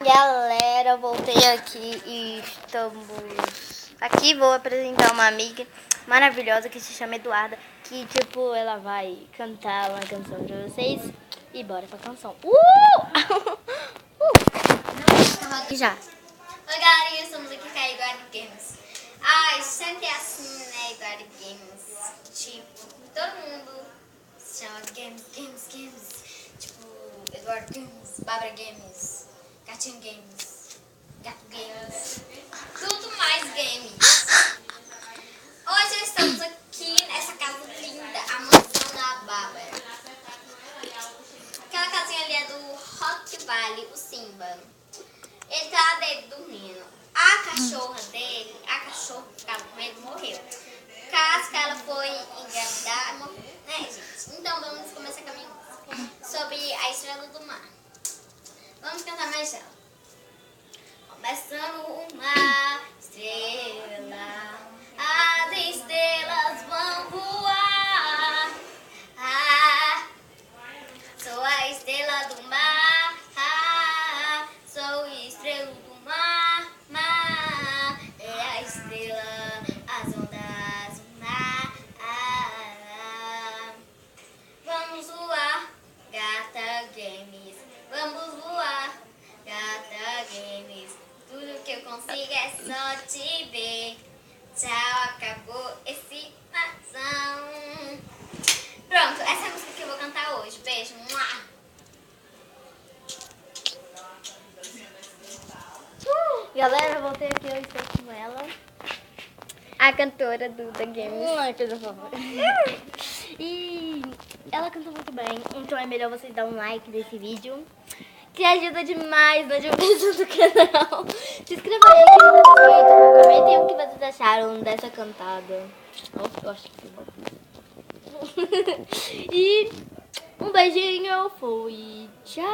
Galera, voltei aqui e estamos aqui. Vou apresentar uma amiga maravilhosa que se chama Eduarda, que tipo, ela vai cantar uma canção pra vocês e bora pra canção. Já. Oi galerinha, estamos aqui com a Eduarda Games. Ai, sempre é assim, né, Eduarda Games? Tipo, todo mundo se chama Games. Tipo, Eduardo Games, Bárbara Games, Gatinho Games, Gato Games, tudo mais games. Hoje estamos aqui nessa casa linda, a mansão da Bárbara. Aquela casinha ali é do Rock Valley, o Simba. Ele tá lá dentro dormindo. A cachorra dele, a cachorra que ficava com ele, morreu. Caso que ela foi engravidar, morreu, né, gente? Então vamos começar com a minha música sobre a estrela do mar. Vamos cantar mais ela. Começando uma estrela, as estrelas vão voar. Ah, sou a estrela do mar. Sou estrela do mar, é a estrela, as ondas do mar. Vamos voar, Gata Games. Vamos voar, Gata Games. Tudo que eu consigo é só te ver. Tchau, acabou esse nação. Pronto, essa é a música que eu vou cantar hoje. Beijo. Galera, voltei aqui, eu estou com ela, a cantora do The Games. Ai, coisa fofa. E ela canta muito bem, então é melhor vocês darem um like nesse vídeo, que ajuda demais na divulgação do canal. Se inscreva aí aqui no vídeo, comentem o que vocês acharam dessa cantada. Eu acho que sim. E um beijinho, fui, tchau!